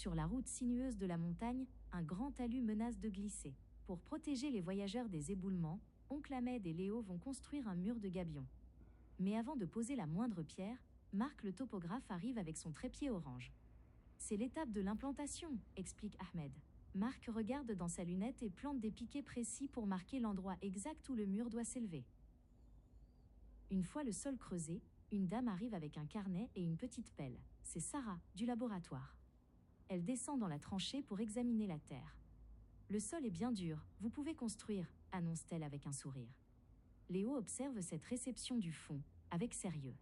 Sur la route sinueuse de la montagne, un grand talus menace de glisser. Pour protéger les voyageurs des éboulements, oncle Ahmed et Léo vont construire un mur de gabion. Mais avant de poser la moindre pierre, Marc le topographe arrive avec son trépied orange. C'est l'étape de l'implantation, explique Ahmed. Marc regarde dans sa lunette et plante des piquets précis pour marquer l'endroit exact où le mur doit s'élever. Une fois le sol creusé, une dame arrive avec un carnet et une petite pelle. C'est Sarah, du laboratoire. Elle descend dans la tranchée pour examiner la terre. Le sol est bien dur, vous pouvez construire, annonce-t-elle avec un sourire. Léo observe cette réception du fond, avec sérieux.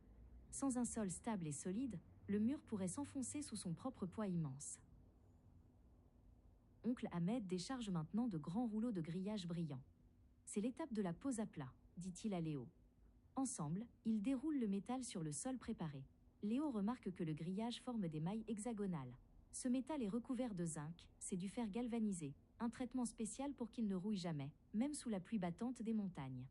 Sans un sol stable et solide, le mur pourrait s'enfoncer sous son propre poids immense. Oncle Ahmed décharge maintenant de grands rouleaux de grillage brillants. C'est l'étape de la pose à plat, dit-il à Léo. Ensemble, ils déroulent le métal sur le sol préparé. Léo remarque que le grillage forme des mailles hexagonales. Ce métal est recouvert de zinc, c'est du fer galvanisé, un traitement spécial pour qu'il ne rouille jamais, même sous la pluie battante des montagnes.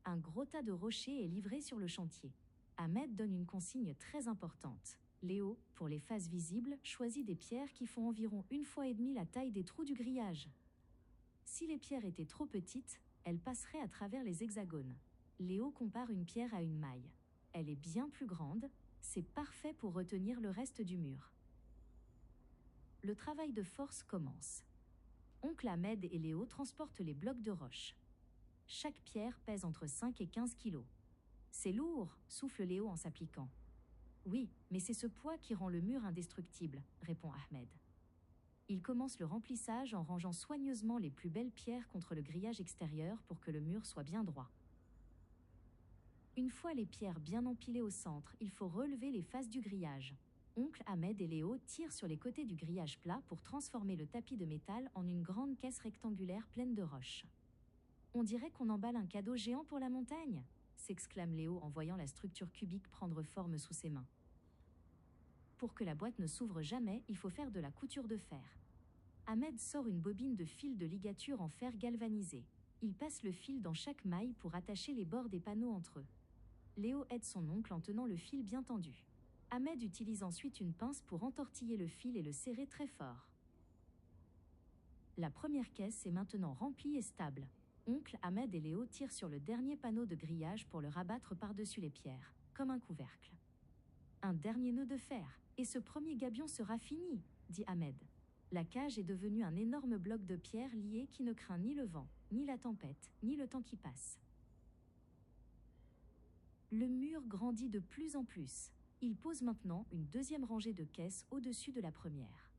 Un gros tas de rochers est livré sur le chantier. Ahmed donne une consigne très importante. Léo, pour les faces visibles, choisit des pierres qui font environ 1,5 fois la taille des trous du grillage. Si les pierres étaient trop petites, elles passeraient à travers les hexagones. Léo compare une pierre à une maille. Elle est bien plus grande, c'est parfait pour retenir le reste du mur. Le travail de force commence. Oncle Ahmed et Léo transportent les blocs de roche. Chaque pierre pèse entre 5 et 15 kilos. C'est lourd, souffle Léo en s'appliquant. Oui, mais c'est ce poids qui rend le mur indestructible, répond Ahmed. Il commence le remplissage en rangeant soigneusement les plus belles pierres contre le grillage extérieur pour que le mur soit bien droit. Une fois les pierres bien empilées au centre, il faut relever les faces du grillage. Oncle Ahmed et Léo tirent sur les côtés du grillage plat pour transformer le tapis de métal en une grande caisse rectangulaire pleine de roches. On dirait qu'on emballe un cadeau géant pour la montagne, s'exclame Léo en voyant la structure cubique prendre forme sous ses mains. Pour que la boîte ne s'ouvre jamais, il faut faire de la couture de fer. Ahmed sort une bobine de fil de ligature en fer galvanisé. Il passe le fil dans chaque maille pour attacher les bords des panneaux entre eux. Léo aide son oncle en tenant le fil bien tendu. Ahmed utilise ensuite une pince pour entortiller le fil et le serrer très fort. La première caisse est maintenant remplie et stable. Oncle Ahmed et Léo tirent sur le dernier panneau de grillage pour le rabattre par-dessus les pierres, comme un couvercle. Un dernier nœud de fer, et ce premier gabion sera fini, dit Ahmed. La cage est devenue un énorme bloc de pierre lié qui ne craint ni le vent, ni la tempête, ni le temps qui passe. Le mur grandit de plus en plus. Il pose maintenant une deuxième rangée de caisses au-dessus de la première.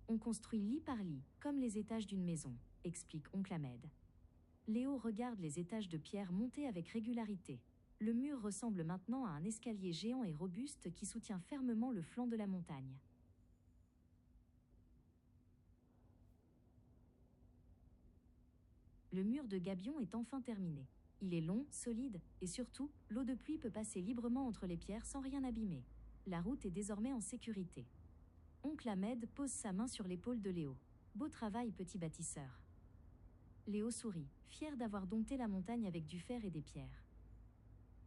On construit lit par lit, comme les étages d'une maison, explique oncle Ahmed. Léo regarde les étages de pierre monter avec régularité. Le mur ressemble maintenant à un escalier géant et robuste qui soutient fermement le flanc de la montagne. Le mur de gabion est enfin terminé. Il est long, solide, et surtout, l'eau de pluie peut passer librement entre les pierres sans rien abîmer. La route est désormais en sécurité. Oncle Ahmed pose sa main sur l'épaule de Léo. Beau travail, petit bâtisseur. Léo sourit, fier d'avoir dompté la montagne avec du fer et des pierres.